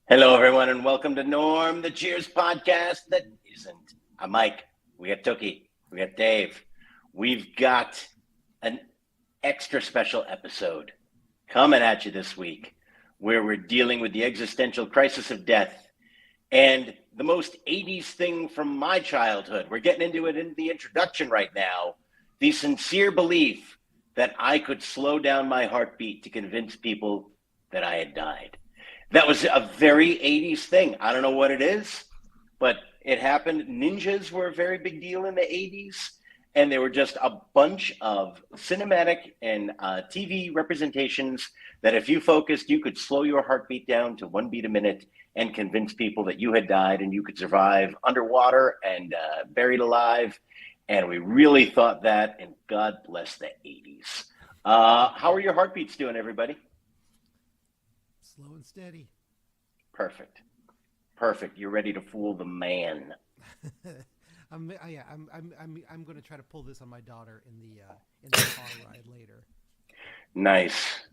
Hello, everyone, and welcome to Norm, the Cheers podcast that isn't. I'm Mike. We got Tookie. We got Dave. We've got an extra special episode coming at you this week where we're dealing with the existential crisis of death and the most 80s thing from my childhood. We're getting into it in the introduction right now. The sincere belief that I could slow down my heartbeat to convince people that I had died. That was a very 80s thing. I don't know what it is, but it happened. Ninjas were a very big deal in the 80s, and there were just a bunch of cinematic and TV representations that if you focused, you could slow your heartbeat down to 1 beat a minute and convince people that you had died and you could survive underwater and buried alive. And we really thought that, and God bless the 80s. How are your heartbeats doing, everybody? Slow and steady. Perfect. You're ready to fool the man. I'm going to try to pull this on my daughter in the car ride later. Nice.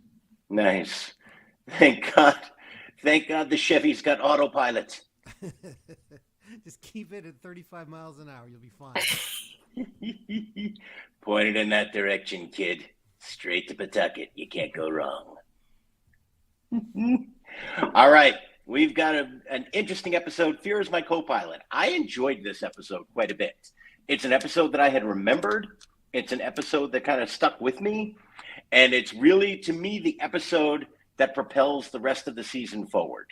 Thank God the Chevy's got autopilot. Just keep it at 35 miles an hour. You'll be fine. Point it in that direction, kid. Straight to Pawtucket. You can't go wrong. All right. We've got an interesting episode. Fear is my co-pilot. I enjoyed this episode quite a bit. It's an episode that I had remembered. It's an episode that kind of stuck with me. And it's really, to me, the episode that propels the rest of the season forward.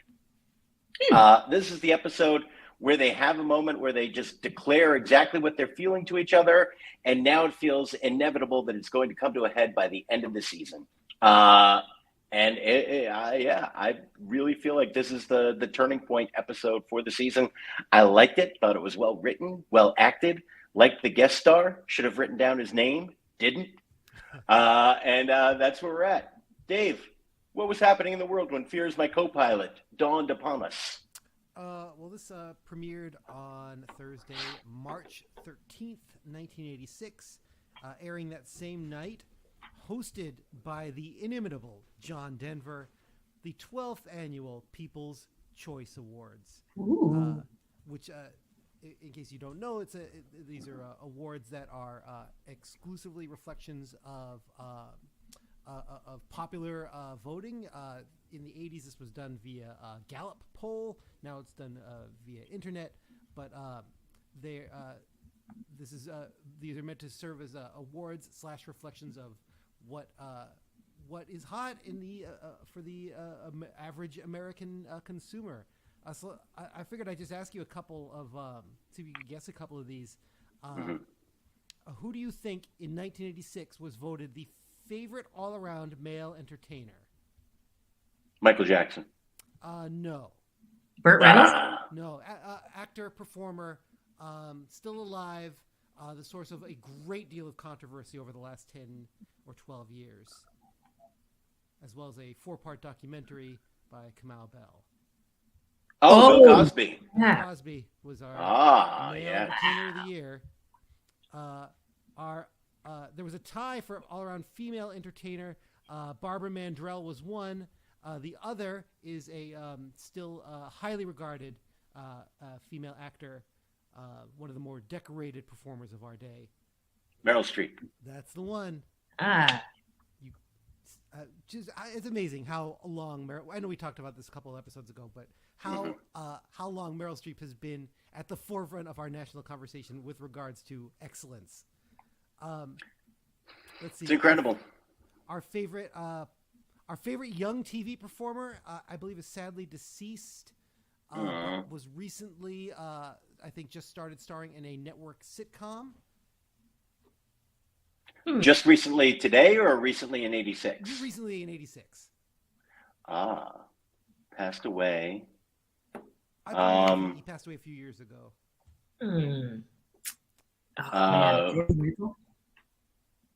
This is the episode where they have a moment where they just declare exactly what they're feeling to each other. And now it feels inevitable that it's going to come to a head by the end of the season. I really feel like this is the turning point episode for the season. I liked it, thought it was well written, well acted, liked the guest star, should have written down his name, didn't. And that's where we're at. Dave, what was happening in the world when Fear is my co-pilot dawned upon us? This premiered on Thursday, March 13th, 1986, airing that same night. Hosted by the inimitable John Denver, the 12th annual People's Choice Awards, which, in case you don't know, these are awards that are exclusively reflections of popular voting. In the 80s, this was done via Gallup poll. Now it's done via internet, but these are meant to serve as awards / reflections of what is hot in the for the average American consumer. So I figured I'd just ask you a couple of see if you can guess a couple of these. Who do you think in 1986 was voted the favorite all-around male entertainer? Michael Jackson. No. Burt Reynolds? No. Actor, performer, still alive. The source of a great deal of controversy over the last 10 or 12 years, as well as a 4-part documentary by Kamau Bell. Bill Cosby. Yeah. Bill Cosby was our male entertainer of the year. There was a tie for all-around female entertainer. Barbara Mandrell was one. The other is a still highly regarded female actor, one of the more decorated performers of our day. Meryl Streep. That's the one. It's amazing how long I know we talked about this a couple of episodes ago, but how long Meryl Streep has been at the forefront of our national conversation with regards to excellence. Let's see. It's incredible. Our favorite young TV performer, I believe, is sadly deceased. Was recently, I think, just started starring in a network sitcom. Just recently today or recently in 86? Recently in 86. Passed away. I believe he passed away a few years ago.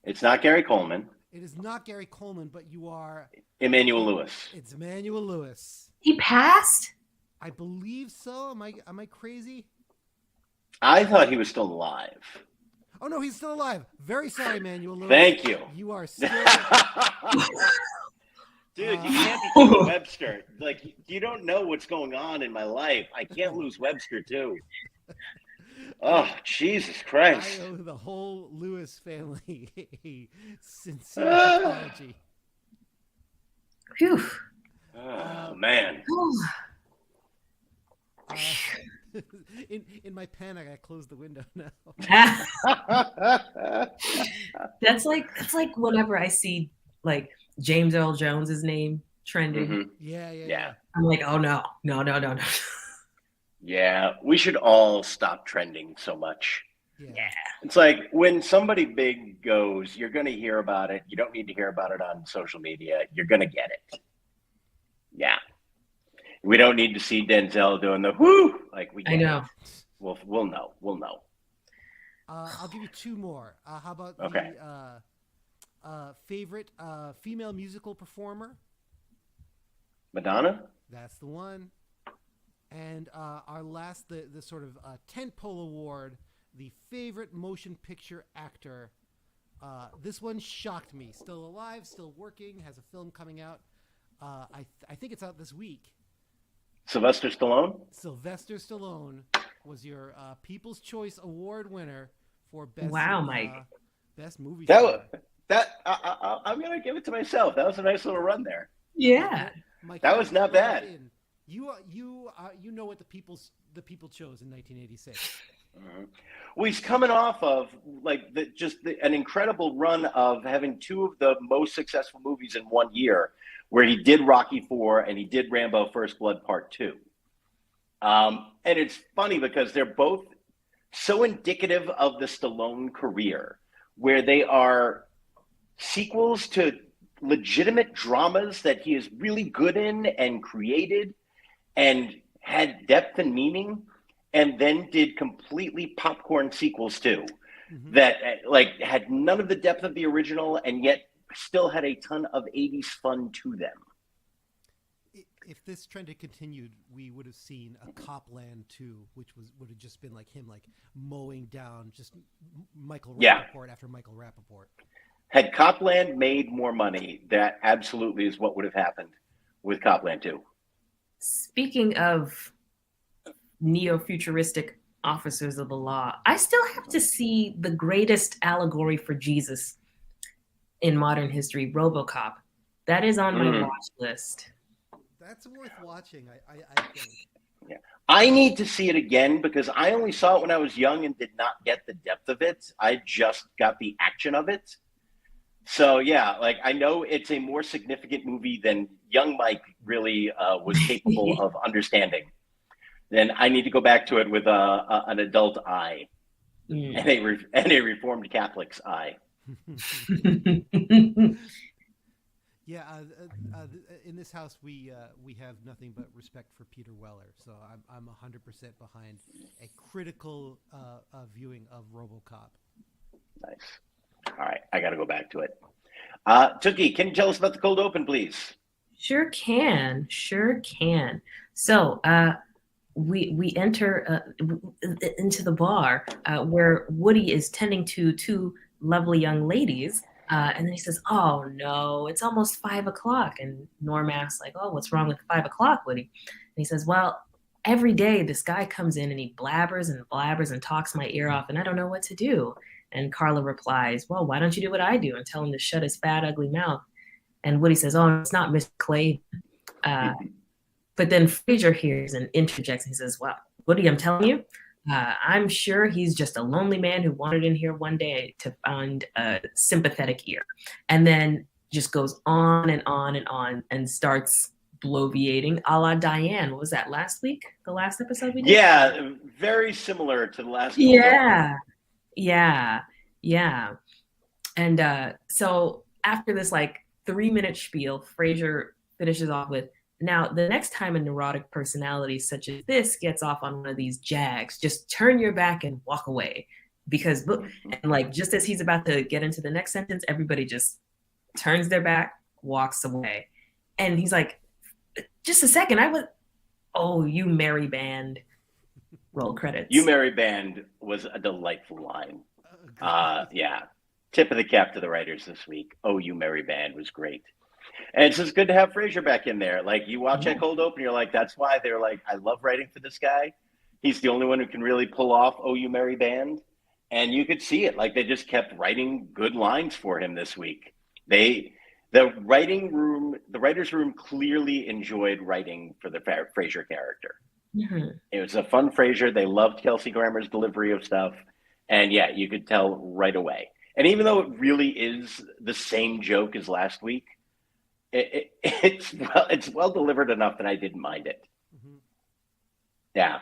It's not Gary Coleman. It is not Gary Coleman, but you are... Emmanuel Lewis. It's Emmanuel Lewis. He passed? I believe so. Am I crazy? I thought he was still alive. Oh, no, he's still alive. Very sorry, Emmanuel Lewis. Thank you. You are still... Dude, you can't be taking Webster. Like, you don't know what's going on in my life. I can't lose Webster, too. Oh, Jesus Christ. I owe the whole Lewis family a sincere apology. Phew. Oh, man. In my panic, I closed the window now. That's like whenever I see like James Earl Jones's name trending. Mhm. Yeah. I'm like, oh no. Yeah, we should all stop trending so much. Yeah. It's like when somebody big goes, you're going to hear about it. You don't need to hear about it on social media. You're going to get it. Yeah. We don't need to see Denzel doing the whoo. Like we get I know. it. We'll know. We'll know. I'll give you two more. How about Okay. the favorite female musical performer? Madonna? That's the one. And our last, the sort of tentpole award, the favorite motion picture actor. This one shocked me. Still alive, still working, has a film coming out. I think it's out this week. Sylvester Stallone? Sylvester Stallone was your People's Choice Award winner for best. Wow, Mike. Best movie. I'm gonna give it to myself. That was a nice little run there. Yeah. Mike, That was not bad. You know what the people chose in 1986. Well, he's coming off of like an incredible run of having two of the most successful movies in 1 year, where he did Rocky IV and he did Rambo: First Blood Part 2. And it's funny because they're both so indicative of the Stallone career, where they are sequels to legitimate dramas that he is really good in and created and had depth and meaning, and then did completely popcorn sequels too, that like had none of the depth of the original and yet still had a ton of 80s fun to them. If this trend had continued, we would have seen a Copland 2, which would have just been like him, like mowing down just Michael Rappaport after Michael Rappaport. Had Copland made more money, that absolutely is what would have happened with Copland 2. Speaking of neo-futuristic officers of the law, I still have to see the greatest allegory for Jesus in modern history, RoboCop. That is on my watch list. That's worth watching, I think. Yeah. I need to see it again because I only saw it when I was young and did not get the depth of it. I just got the action of it. So yeah, like I know it's a more significant movie than young Mike really was capable of understanding. Then I need to go back to it with an adult eye and a Reformed Catholic's eye. Yeah, in this house we have nothing but respect for Peter Weller, so I'm 100% behind a critical viewing of RoboCop. Nice. All right, I got to go back to it. Tookie, can you tell us about the cold open, please? Sure can. So we enter into the bar where Woody is tending to two lovely young ladies. And then he says, "Oh no, it's almost 5 o'clock." And Norm asks, like, "Oh, what's wrong with 5 o'clock, Woody?" And he says, "Well, every day this guy comes in and he blabbers and talks my ear off, and I don't know what to do." And Carla replies, "Well, why don't you do what I do and tell him to shut his fat, ugly mouth?" And Woody says, "Oh, it's not Miss Clay." But then Frasier hears and interjects. And he says, "Well, Woody, I'm telling you, I'm sure he's just a lonely man who wandered in here one day to find a sympathetic ear." And then just goes on and on and on and starts bloviating a la Diane. What was that, last week? The last episode we did? Yeah, very similar to the last one. Yeah. And so after this like 3-minute spiel, Frasier finishes off with, "Now, the next time a neurotic personality such as this gets off on one of these jags, just turn your back and walk away." Because, and like, just as he's about to get into the next sentence, everybody just turns their back, walks away. And he's like, "Just a second, oh, you merry band." Roll credits. "You Merry Band" was a delightful line. Yeah. Tip of the cap to the writers this week. "Oh, You Merry Band" was great. And it's just good to have Frasier back in there. Like, you watch that cold open, you're like, that's why they're like, I love writing for this guy. He's the only one who can really pull off "Oh You Merry Band," and you could see it. Like, they just kept writing good lines for him this week. The writers' room clearly enjoyed writing for the Frasier character. Mm-hmm. It was a fun Frasier. They loved Kelsey Grammer's delivery of stuff, and yeah, you could tell right away. And even though it really is the same joke as last week, it's well delivered enough that I didn't mind it. Mm-hmm. Yeah.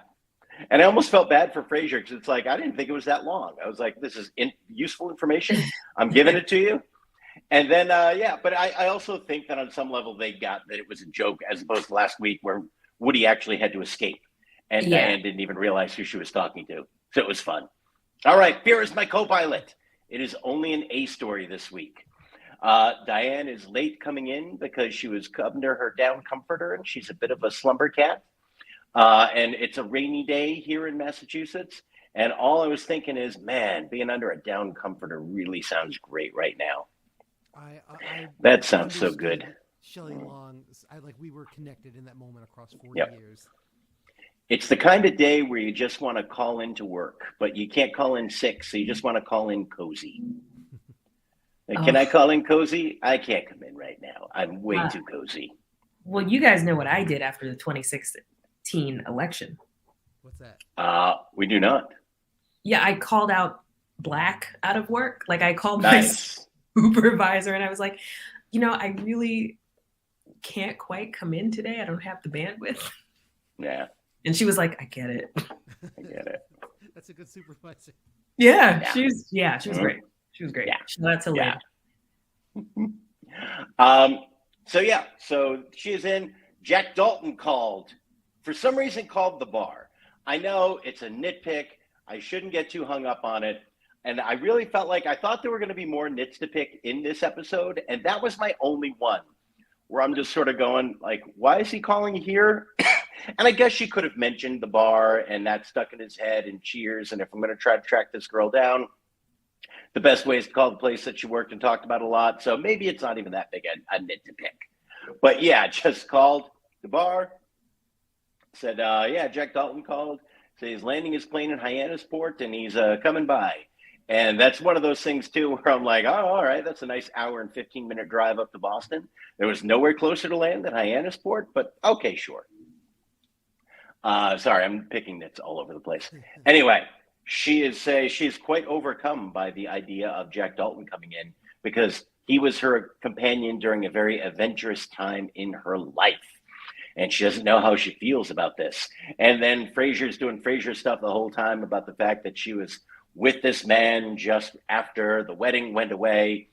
And I almost felt bad for Frasier because it's like, I didn't think it was that long. I was like, this is useful information. I'm giving it to you. And then, but I also think that on some level they got that it was a joke as opposed to last week where Woody actually had to escape and Diane didn't even realize who she was talking to. So it was fun. All right, Fear is my co-pilot. It is only an A story this week. Diane is late coming in because she was under her down comforter and she's a bit of a slumber cat. And it's a rainy day here in Massachusetts. And all I was thinking is, man, being under a down comforter really sounds great right now. That sounds so good. Shelley Long, we were connected in that moment across 40 years. It's the kind of day where you just want to call into work, but you can't call in sick, so you just want to call in cozy. Can I call in cozy? I can't come in right now. I'm way too cozy. Well, you guys know what I did after the 2016 election. What's that? We do not. Yeah, I called out Black out of work. Like, I called my supervisor and I was like, I really can't quite come in today. I don't have the bandwidth. Yeah. And she was like, I get it. I get it. That's a good supervisor. Yeah. She was great. She was great. Yeah. That's a lady. So she is in. Jack Dalton called. For some reason, called the bar. I know it's a nitpick. I shouldn't get too hung up on it. And I really felt like I thought there were going to be more nits to pick in this episode. And that was my only one where I'm just sort of going like, why is he calling here? And I guess she could have mentioned the bar and that stuck in his head and Cheers. And if I'm going to try to track this girl down, the best way is to call the place that she worked and talked about a lot. So maybe it's not even that big a nit to pick. But yeah, just called the bar. Said, Jack Dalton called. Said he's landing his plane in Hyannisport and he's coming by. And that's one of those things, too, where I'm like, oh, all right, that's a nice hour and 15-minute drive up to Boston. There was nowhere closer to land than Hyannisport, but okay, sure. Sorry, I'm picking nits all over the place. Anyway, she is quite overcome by the idea of Jack Dalton coming in because he was her companion during a very adventurous time in her life. And she doesn't know how she feels about this. And then Frasier's doing Frasier stuff the whole time about the fact that she was with this man just after the wedding went away.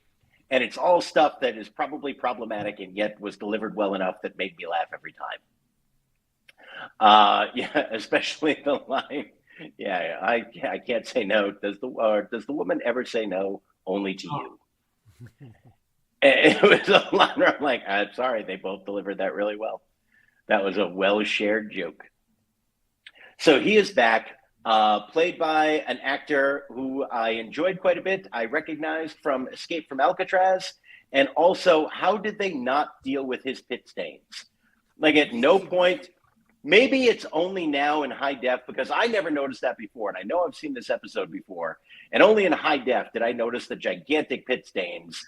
And it's all stuff that is probably problematic and yet was delivered well enough that made me laugh every time. Especially the line. Yeah, I can't say no. Does the woman ever say no? Only to you. It was a line where I'm like, I'm sorry, they both delivered that really well. That was a well-shared joke. So he is back, played by an actor who I enjoyed quite a bit. I recognized from Escape from Alcatraz. And also, how did they not deal with his pit stains? Like, at no point, maybe it's only now in high def, because I never noticed that before. And I know I've seen this episode before. And only in high def did I notice the gigantic pit stains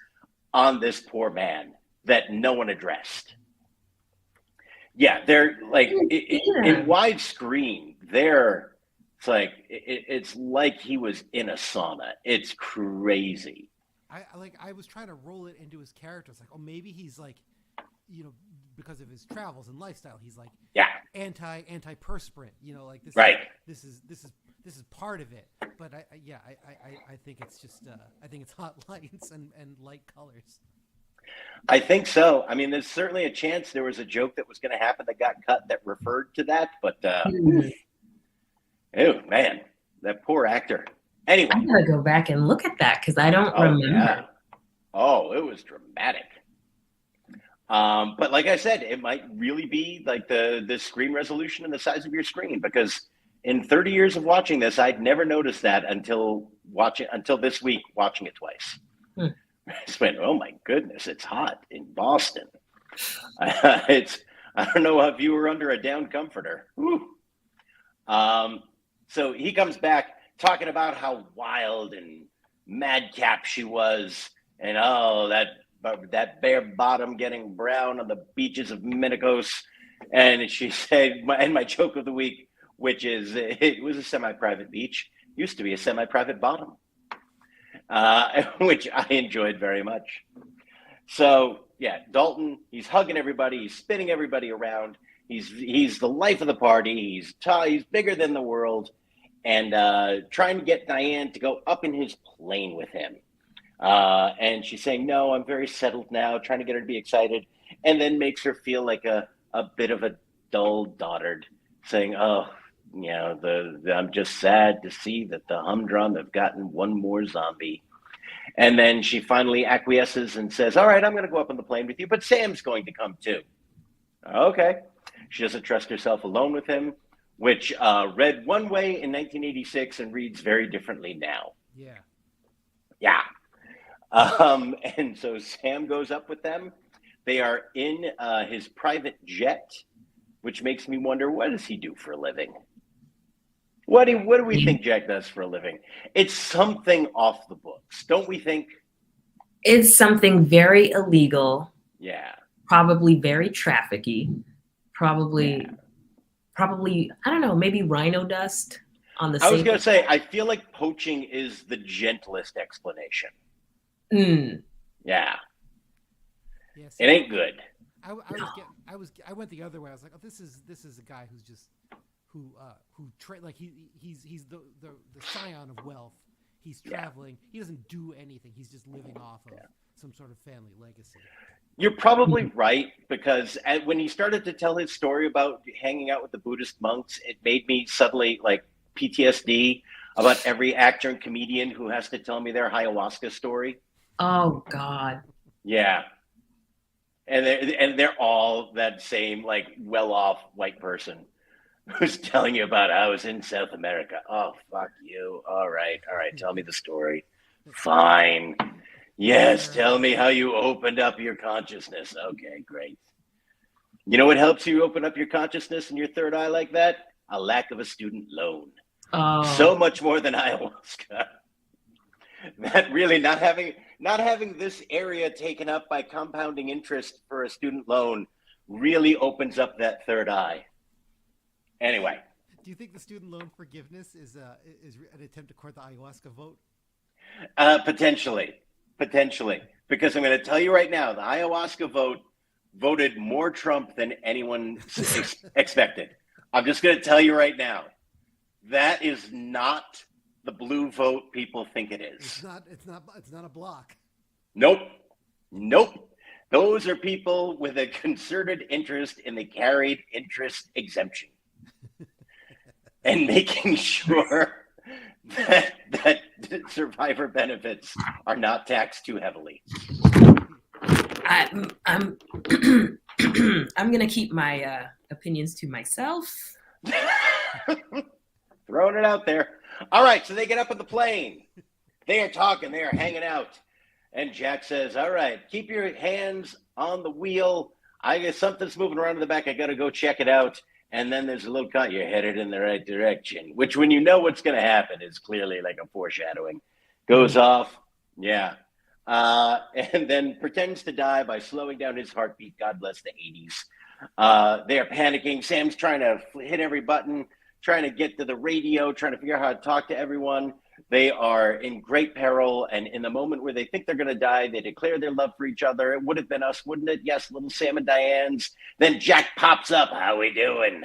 on this poor man that no one addressed. Yeah, they're like in widescreen. It's like he was in a sauna. It's crazy. I was trying to roll it into his character. It's like, oh, maybe he's like, because of his travels and lifestyle, he's like anti-perspirant. Like this. Right. This is part of it. But I think it's just I think it's hot lights and light colors. I think so. I mean, there's certainly a chance there was a joke that was going to happen that got cut that referred to that. But, oh, man, that poor actor. Anyway. I'm going to go back and look at that because I don't remember. Yeah. Oh, it was dramatic. But like I said, it might really be like the screen resolution and the size of your screen, because in 30 years of watching this, I'd never noticed that until this week, watching it twice. I just went, oh my goodness, it's hot in Boston. It's, I don't know if you were under a down comforter. Whew. So he comes back talking about how wild and madcap she was, and oh, that bare bottom getting brown on the beaches of Minikos. And she said, and my joke of the week, which is it was a semi-private beach, used to be a semi-private bottom, which I enjoyed very much. So yeah, Dalton, he's hugging everybody, he's spinning everybody around. He's the life of the party. He's bigger than the world, and trying to get Diane to go up in his plane with him. And she's saying, "No, I'm very settled now." Trying to get her to be excited, and then makes her feel like a bit of a dull dotard, saying, "Oh, you know, I'm just sad to see that the humdrum have gotten one more zombie." And then she finally acquiesces and says, "All right, I'm going to go up on the plane with you, but Sam's going to come too." Okay. She doesn't trust herself alone with him, which read one way in 1986 and reads very differently now. Yeah. Yeah. And so Sam goes up with them. They are in his private jet, which makes me wonder, what does he do for a living? What do we think Jack does for a living? It's something off the books, don't we think? It's something very illegal. Yeah. Probably very trafficky. Probably, I don't know, maybe rhino dust on the I was going to say, I feel like poaching is the gentlest explanation. Mm. Yeah. Yes. It ain't good. I went the other way. I was like, oh, this is a guy who's just like he's the scion of wealth. He's traveling. He doesn't do anything. He's just living off of some sort of family legacy. You're probably right, because when he started to tell his story about hanging out with the Buddhist monks, it made me suddenly like PTSD about every actor and comedian who has to tell me their ayahuasca story. Oh God. Yeah. And they're all that same like well-off white person who's telling you about I was in South America. Oh, fuck you. All right. Tell me the story. Fine. Yes, tell me how you opened up your consciousness. Okay, great. You know what helps you open up your consciousness and your third eye like that? A lack of a student loan. Oh. So much more than ayahuasca. That really not having this area taken up by compounding interest for a student loan really opens up that third eye. Anyway. Do you think the student loan forgiveness is an attempt to court the ayahuasca vote? Potentially, because I'm going to tell you right now, the ayahuasca vote voted more Trump than anyone expected. I'm just going to tell you right now, that is not the blue vote people think it is. It's not a block. Nope. Those are people with a concerted interest in the carried interest exemption and making sure that survivor benefits are not taxed too heavily. I'm gonna keep my opinions to myself. Throwing it out there. All right, so they get up on the plane. They are talking. They are hanging out. And Jack says, all right, keep your hands on the wheel. I guess something's moving around in the back. I got to go check it out. And then there's a little cut. You're headed in the right direction, which when you know what's going to happen is clearly like a foreshadowing. Goes off. Yeah. And then pretends to die by slowing down his heartbeat. God bless the 80s. They're panicking. Sam's trying to hit every button, trying to get to the radio, trying to figure out how to talk to everyone. They are in great peril, and in the moment where they think they're going to die, they declare their love for each other. It would have been us, wouldn't it? Yes, little Sam and Diane's. Then Jack pops up. How we doing?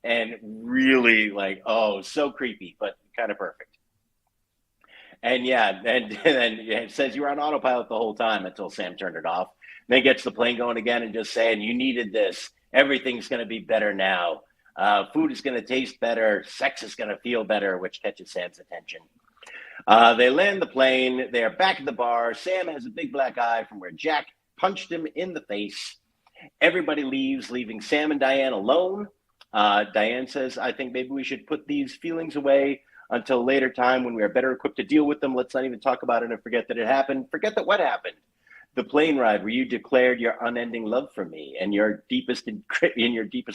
And really like, oh, so creepy, but kind of perfect. And yeah, and then it says you were on autopilot the whole time until Sam turned it off. Then gets the plane going again and just saying, you needed this. Everything's going to be better now. Food is going to taste better. Sex is going to feel better, which catches Sam's attention. They land the plane. They are back at the bar. Sam has a big black eye from where Jack punched him in the face. Everybody leaves, leaving Sam and Diane alone. Diane says, I think maybe we should put these feelings away until later time when we are better equipped to deal with them. Let's not even talk about it and forget that it happened. Forget that what happened. The plane ride where you declared your unending love for me and your deepest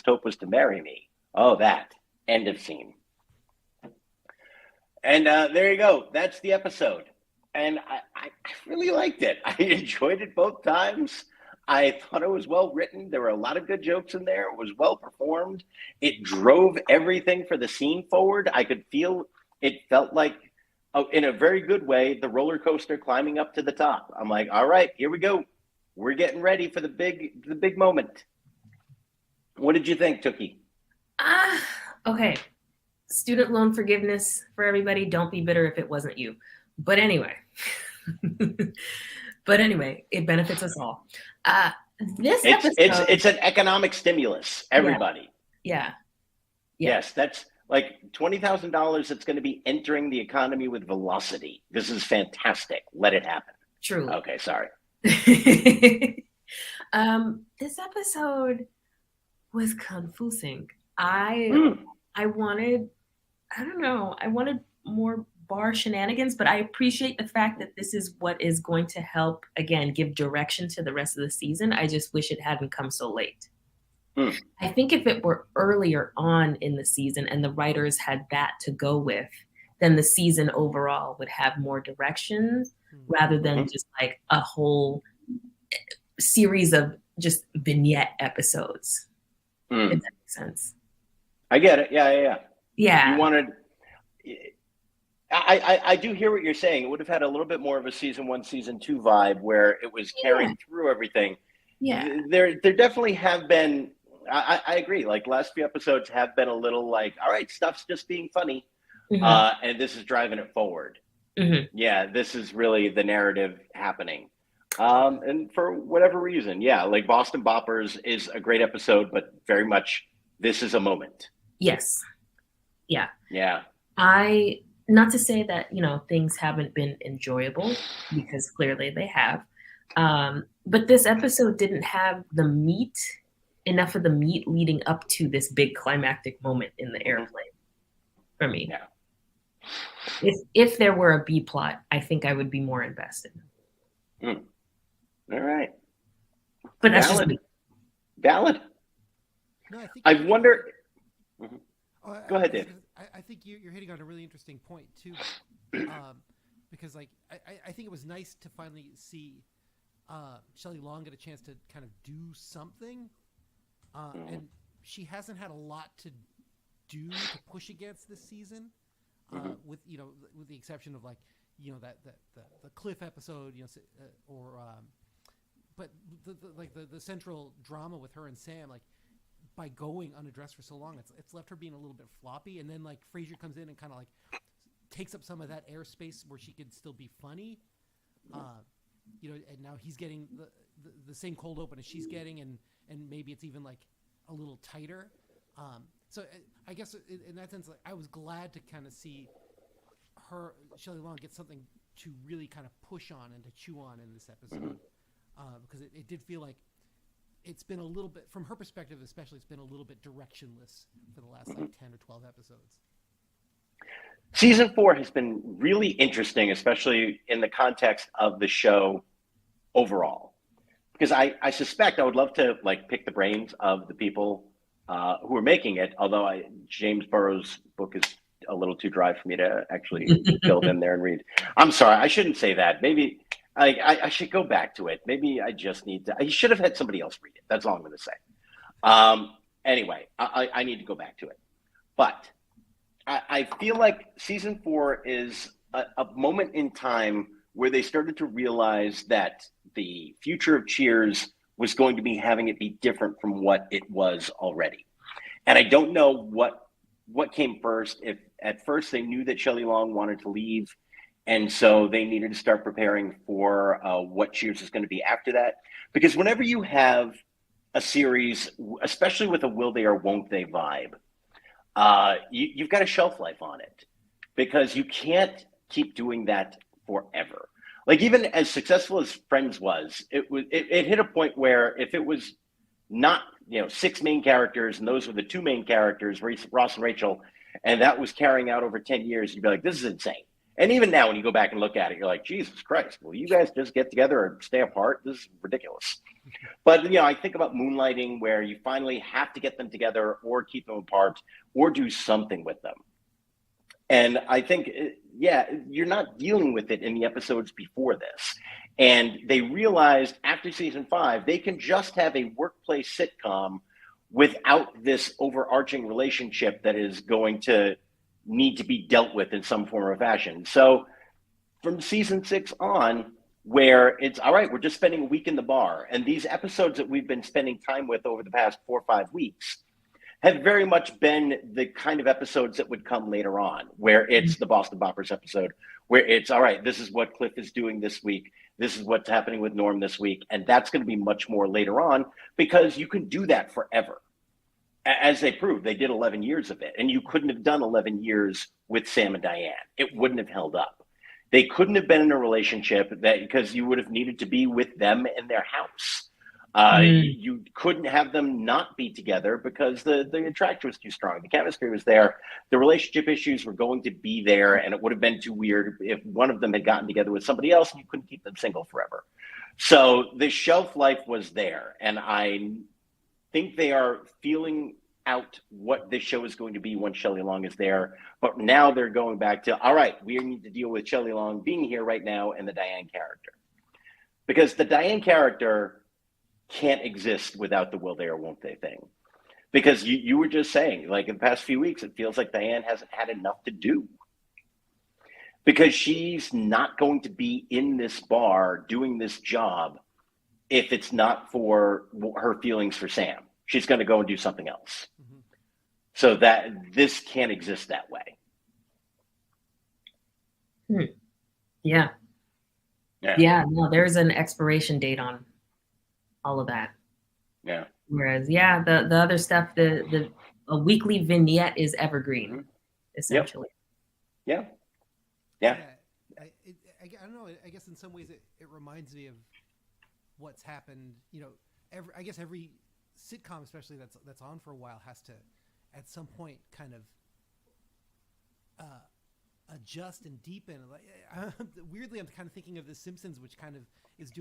hope was to marry me. Oh, that. End of scene. And there you go. That's the episode. And I really liked it. I enjoyed it both times. I thought it was well written. There were a lot of good jokes in there. It was well performed. It drove everything for the scene forward. I could feel it felt like, in a very good way, the roller coaster climbing up to the top. I'm like, all right, here we go. We're getting ready for the big moment. What did you think, Tookie? Okay. Student loan forgiveness for everybody. Don't be bitter if it wasn't you. But anyway, it benefits us all. This episode, it's an economic stimulus. Everybody. Yeah. Yes, that's like $20,000 that's going to be entering the economy with velocity. This is fantastic. Let it happen. Truly. Okay, sorry. This episode was confusing. I wanted more bar shenanigans, but I appreciate the fact that this is what is going to help, again, give direction to the rest of the season. I just wish it hadn't come so late. I think if it were earlier on in the season and the writers had that to go with, then the season overall would have more direction rather than just like a whole series of just vignette episodes. If that makes sense. I get it. Yeah. You wanted... I do hear what you're saying. It would have had a little bit more of a season 1, season 2 vibe where it was carrying through everything. Yeah. There definitely have been... I agree. Like, last few episodes have been a little like, all right, stuff's just being funny. And this is driving it forward. Yeah, this is really the narrative happening. And for whatever reason, like Boston Boppers is a great episode, but very much this is a moment. Yes. Yeah. Yeah. Not to say that, things haven't been enjoyable, because clearly they have. But this episode didn't have enough of the meat leading up to this big climactic moment in the airplane for me. Yeah. If there were a B plot, I think I would be more invested. All right. But that's just me. Valid. No, I think I wonder... Go ahead, Dave. I think you're hitting on a really interesting point too, because like I think it was nice to finally see Shelley Long get a chance to kind of do something, and she hasn't had a lot to do to push against this season, with the exception of like that the Cliff episode, but the central drama with her and Sam, like, by going unaddressed for so long, it's left her being a little bit floppy. And then like Frasier comes in and kind of like takes up some of that airspace where she could still be funny. And now he's getting the same cold open as she's getting, and maybe it's even like a little tighter. So I guess in that sense, like, I was glad to kind of see Shelley Long, get something to really kind of push on and to chew on in this episode, because it did feel like it's been a little bit, from her perspective especially, it's been a little bit directionless for the last like 10 or 12 episodes. Season 4 has been really interesting, especially in the context of the show overall. Because I suspect I would love to like pick the brains of the people who are making it, although James Burrows' book is a little too dry for me to actually build in there and read. I'm sorry, I shouldn't say that. Maybe I should go back to it. Maybe I just need to. I should have had somebody else read it. That's all I'm going to say. Anyway, I need to go back to it. But I feel like season 4 is a moment in time where they started to realize that the future of Cheers was going to be having it be different from what it was already. And I don't know what came first. If at first they knew that Shelley Long wanted to leave, and so they needed to start preparing for what Cheers is going to be after that. Because whenever you have a series, especially with a will they or won't they vibe, you've got a shelf life on it, because you can't keep doing that forever. Like, even as successful as Friends was, it hit a point where if it was not 6 main characters and those were the 2 main characters, Ross and Rachel, and that was carrying out over 10 years, you'd be like, this is insane. And even now, when you go back and look at it, you're like, Jesus Christ, will you guys just get together or stay apart? This is ridiculous. But, you know, I think about moonlighting where you finally have to get them together or keep them apart or do something with them. And I think, yeah, you're not dealing with it in the episodes before this. And they realized after season 5, they can just have a workplace sitcom without this overarching relationship that is going to need to be dealt with in some form or fashion. So from season 6 on, where it's all right, we're just spending a week in the bar. And these episodes that we've been spending time with over the past 4 or 5 weeks have very much been the kind of episodes that would come later on, where it's the Boston Boppers episode, where it's all right, this is what Cliff is doing this week. This is what's happening with Norm this week. And that's going to be much more later on because you can do that forever. As they proved, they did 11 years of it. And you couldn't have done 11 years with Sam and Diane. It wouldn't have held up. They couldn't have been in a relationship that because you would have needed to be with them in their house. You couldn't have them not be together because the attraction was too strong. The chemistry was there. The relationship issues were going to be there, and it would have been too weird if one of them had gotten together with somebody else and you couldn't keep them single forever. So the shelf life was there, and I think they are feeling out what this show is going to be once Shelley Long is there. But now they're going back to, all right, we need to deal with Shelley Long being here right now and the Diane character. Because the Diane character can't exist without the will they or won't they thing. Because you were just saying, like in the past few weeks, it feels like Diane hasn't had enough to do. Because she's not going to be in this bar doing this job if it's not for her feelings for Sam. She's going to go and do something else. Mm-hmm. So that this can't exist that way. Yeah. No, there's an expiration date on all of that. Yeah. Whereas, the other stuff, a weekly vignette is evergreen, essentially. Yep. Yeah. I don't know. I guess in some ways it reminds me of what's happened. You know, every sitcom, especially that's on for a while, has to at some point kind of adjust and deepen. Weirdly, I'm kind of thinking of The Simpsons, which kind of is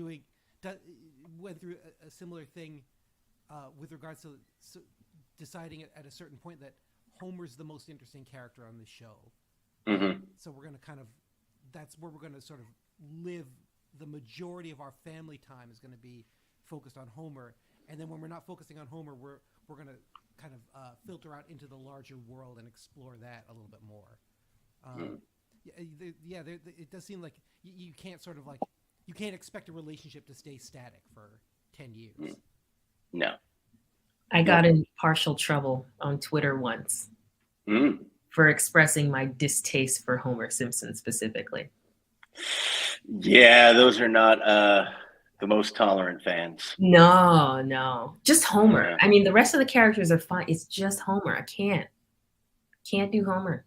went through a similar thing with regards to deciding at a certain point that Homer's the most interesting character on the show. Mm-hmm. So we're going to that's where we're going to sort of live. The majority of our family time is going to be focused on Homer. And then when we're not focusing on Homer, we're going to kind of filter out into the larger world and explore that a little bit more. It does seem like you can't sort of like, you can't expect a relationship to stay static for 10 years. No. I got in partial trouble on Twitter once for expressing my distaste for Homer Simpson specifically. Yeah, those are not the most tolerant fans. No. Just Homer. Yeah. I mean, the rest of the characters are fine. It's just Homer. I can't do Homer.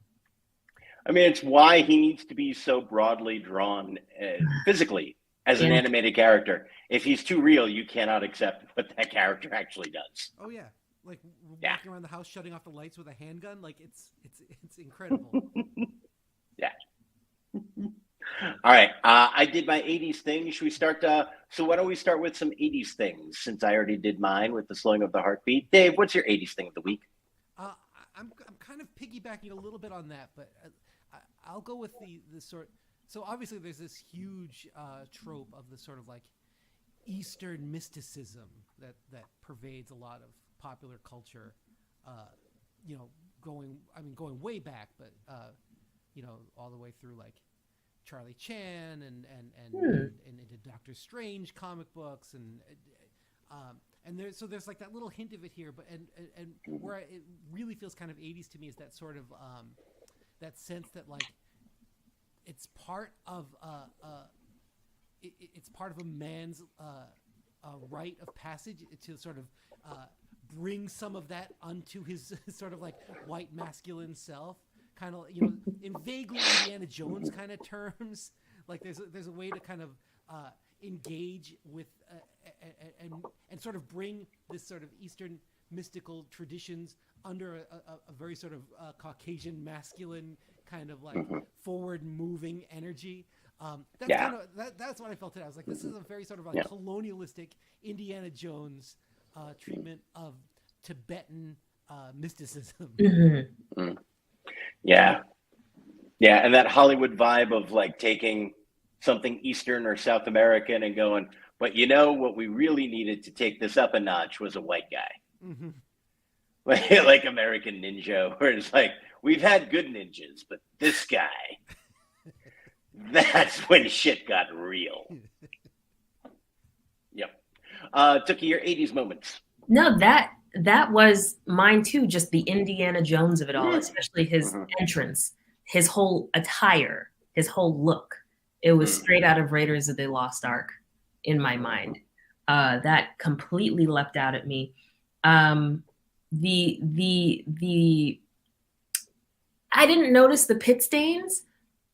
I mean, it's why he needs to be so broadly drawn physically as an animated character. If he's too real, you cannot accept what that character actually does. Oh yeah, like walking around the house, shutting off the lights with a handgun. Like it's incredible. Yeah. All right. I did my 80s thing. Should we start? So why don't we start with some 80s things since I already did mine with the slowing of the heartbeat. Dave, what's your 80s thing of the week? I'm kind of piggybacking a little bit on that, but I'll go with the sort. So obviously there's this huge trope of the sort of like Eastern mysticism that pervades a lot of popular culture. Going way back, but all the way through like Charlie Chan and into Doctor Strange comic books and there's like that little hint of it here, but and where it really feels kind of 80s to me is that sort of that sense that like it's part of it's part of a man's rite of passage to sort of bring some of that onto his sort of like white masculine self, kind of in vaguely Indiana Jones kind of terms. Like there's a way to kind of engage with and sort of bring this sort of Eastern mystical traditions under a very sort of Caucasian masculine kind of like forward moving energy. That's kind of that's what I felt today. I was like, this is a very sort of like colonialistic Indiana Jones treatment of Tibetan mysticism. Yeah, and that Hollywood vibe of like taking something Eastern or South American and going, but you know what we really needed to take this up a notch was a white guy. Like American Ninja, where it's like, we've had good ninjas, but this guy, that's when shit got real. Yep. Tookie, your 80s moments. No, that was mine too, just the Indiana Jones of it all, especially his entrance, his whole attire, his whole look. It was straight out of Raiders of the Lost Ark in my mind. That completely leapt out at me. The I didn't notice the pit stains,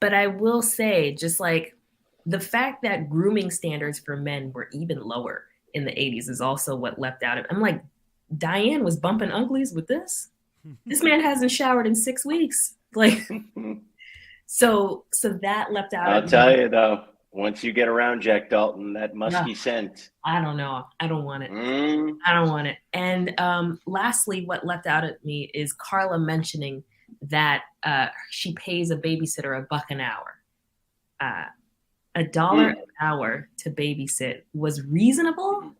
but I will say, just like the fact that grooming standards for men were even lower in the 80s is also what leapt out at me. I'm like, Diane was bumping uglies with this? This man hasn't showered in 6 weeks. Like, so that leapt out at me. I'll tell you though, once you get around Jack Dalton, that musky scent. I don't know. I don't want it. I don't want it. And lastly, what leapt out at me is Carla mentioning that she pays a babysitter $1 an hour. $1 an hour to babysit was reasonable.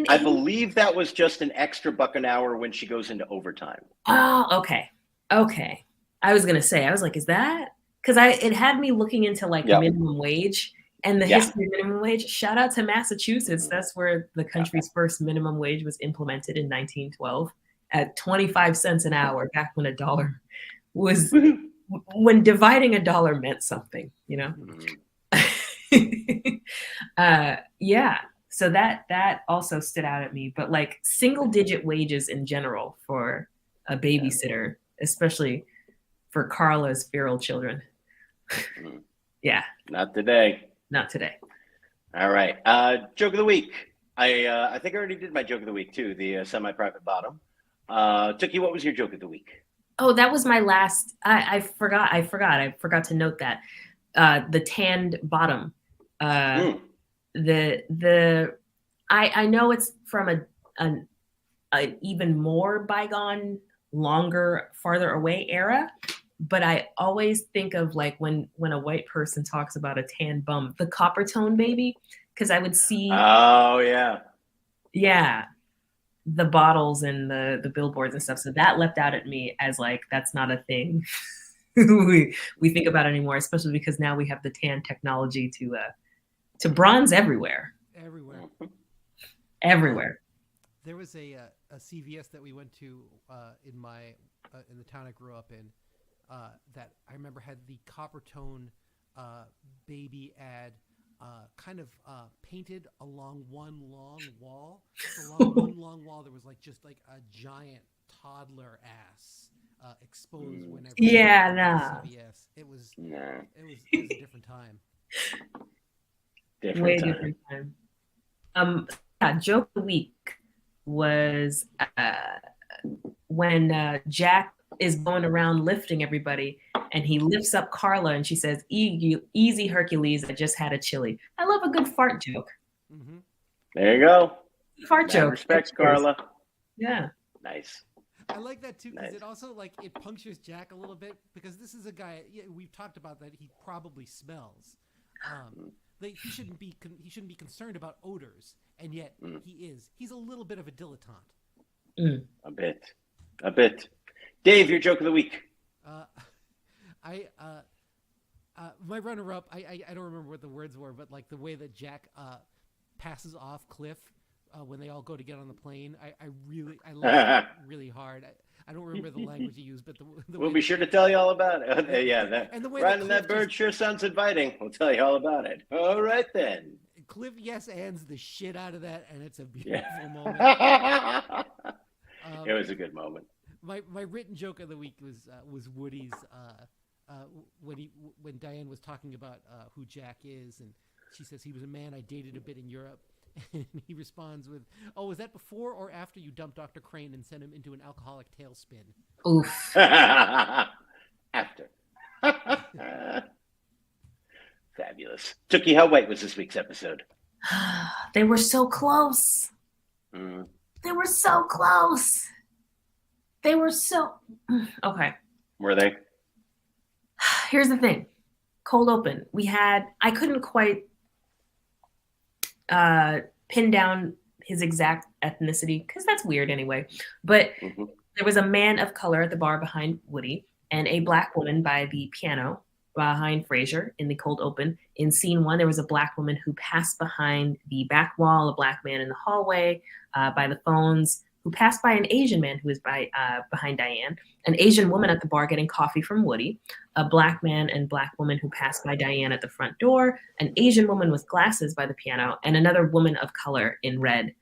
I believe that was just an extra $1 an hour when she goes into overtime. Oh, okay. I was gonna say, I was like, is that? Because it had me looking into like minimum wage and the history of minimum wage. Shout out to Massachusetts. That's where the country's first minimum wage was implemented in 1912 at 25 cents an hour, back when $1 was, when dividing $1 meant something, you know? So that also stood out at me. But like single digit wages in general for a babysitter, especially for Carla's feral children. Not today. Not today. All right. Joke of the week. I think I already did my joke of the week too, the semi-private bottom. Tookie, what was your joke of the week? Oh, that was my last. I forgot to note that. The tanned bottom. I know it's from an even more bygone, longer, farther away era, but I always think of like when a white person talks about a tan bum, the copper tone baby, because I would see. Oh yeah, the bottles and the billboards and stuff. So that leapt out at me as like, that's not a thing we think about anymore, especially because now we have the tan technology to bronze everywhere. There was a CVS that we went to in the town I grew up in that I remember had the copper tone baby ad kind of painted along one long wall. So along one long wall, there was like just like a giant toddler ass exposed whenever. CVS. It was a different time. Different time. Joke of the week was when Jack is going around lifting everybody, and he lifts up Carla, and she says, "Easy, Hercules. I just had a chili." I love a good fart joke. Mm-hmm. There you go. Fart joke. Respect, Carla. Yeah. Nice. I like that too, because it also like it punctures Jack a little bit, because this is a guy we've talked about that he probably smells. He shouldn't be concerned about odors, and yet he is. He's a little bit of a dilettante. A bit. Dave, your joke of the week. My runner-up. I don't remember what the words were, but like the way that Jack passes off Cliff when they all go to get on the plane. I laughed really hard. I don't remember the language he used, but we'll be sure to tell you all about it. And the way riding that bird sure sounds inviting. We'll tell you all about it. All right then. Cliff ands the shit out of that, and it's a beautiful moment. It was a good moment. My written joke of the week was Woody's when Diane was talking about who Jack is, and she says he was a man I dated a bit in Europe. And he responds with, "Oh, was that before or after you dumped Dr. Crane and sent him into an alcoholic tailspin?" Oof. After. Fabulous. Tookie, how white was this week's episode? They were so close. Mm. They were so close. They were so. Okay. Were they? Here's the thing. Cold open. I couldn't quite pin down his exact ethnicity because that's weird anyway. But there was a man of color at the bar behind Woody and a black woman by the piano behind Frasier in the cold open. In scene 1, there was a black woman who passed behind the back wall, a black man in the hallway by the phones, who passed by an Asian man who was behind Diane, an Asian woman at the bar getting coffee from Woody, a black man and black woman who passed by Diane at the front door, an Asian woman with glasses by the piano, and another woman of color in red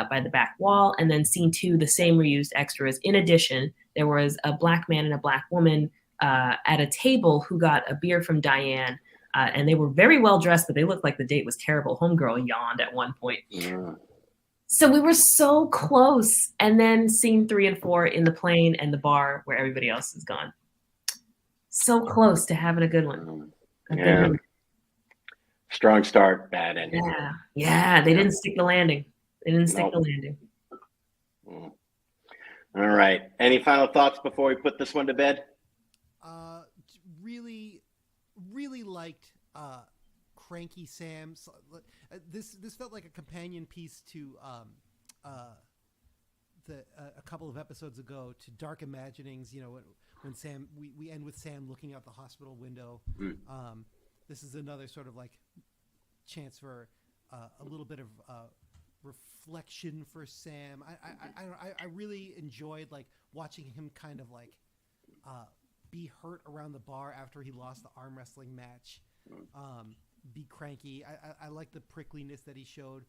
by the back wall. And then scene 2, the same reused extras. In addition, there was a black man and a black woman at a table who got a beer from Diane. And they were very well dressed, but they looked like the date was terrible. Homegirl yawned at one point. Yeah. So we were so close. And then scene 3 and 4 in the plane and the bar where everybody else is gone. So close to having a good one. Yeah. Strong start, bad ending. Yeah. They didn't stick the landing. All right. Any final thoughts before we put this one to bed? Really liked Cranky Sam. This felt like a companion piece to a couple of episodes ago to Dark Imaginings. You know, when Sam we end with Sam looking out the hospital window. This is another sort of like chance for a little bit of reflection for Sam. I really enjoyed like watching him kind of like be hurt around the bar after he lost the arm wrestling match. Be cranky. I like the prickliness that he showed,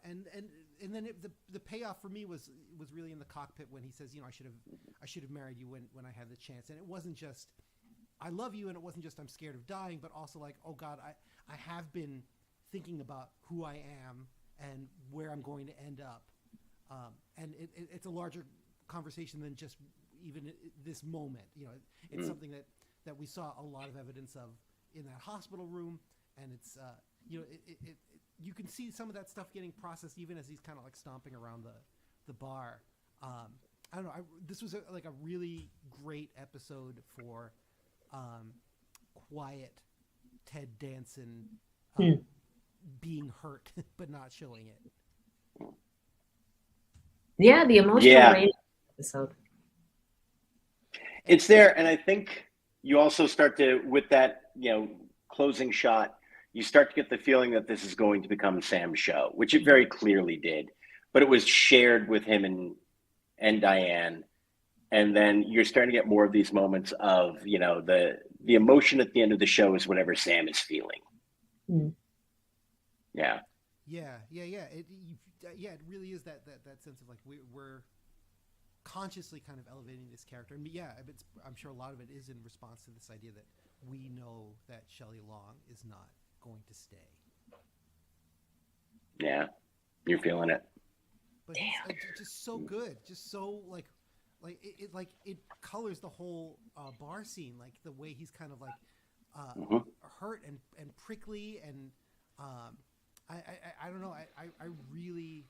and then the payoff for me was really in the cockpit when he says, you know, I should have married you when I had the chance. And it wasn't just I love you, and it wasn't just I'm scared of dying, but also like, oh God, I have been thinking about who I am and where I'm going to end up, and it's a larger conversation than just even this moment. You know, it's something that we saw a lot of evidence of in that hospital room, and it's you know, you can see some of that stuff getting processed even as he's kind of like stomping around the bar. I don't know. This was a really great episode for quiet Ted Danson being hurt but not showing it. Yeah, the emotional range episode. It's there, and I think you also start to, with that, you know, closing shot, you start to get the feeling that this is going to become Sam's show, which it very clearly did. But it was shared with him and Diane, and then you're starting to get more of these moments of, you know, the emotion at the end of the show is whatever Sam is feeling. Yeah. It really is that sense of like we're consciously kind of elevating this character. And I'm sure a lot of it is in response to this idea that we know that Shelley Long is not going to stay. Yeah, you're feeling it. But it's just so good, just so like it colors the whole bar scene, like the way he's kind of like hurt and prickly, and I don't know, I really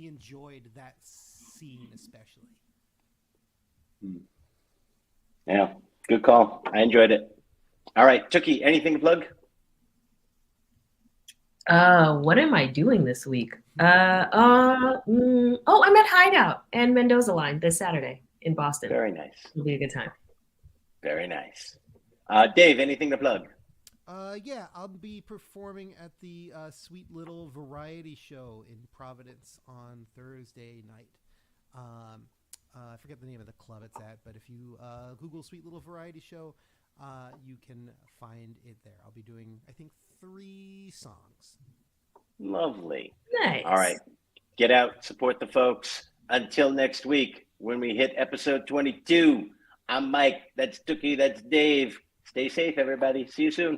enjoyed that scene especially. Yeah, good call. I enjoyed it. All right, Tookie, anything to plug? What am I doing this week? I'm at Hideout and Mendoza Line this Saturday in Boston. Very nice. It'll be a good time. Very nice. Dave, anything to plug? I'll be performing at the Sweet Little Variety Show in Providence on Thursday night. I forget the name of the club it's at, but if you Google Sweet Little Variety Show, you can find it there. I'll be doing, I think, 3 songs. Lovely. Nice. All right. Get out, support the folks. Until next week, when we hit episode 22, I'm Mike. That's Tookie. That's Dave. Stay safe, everybody. See you soon.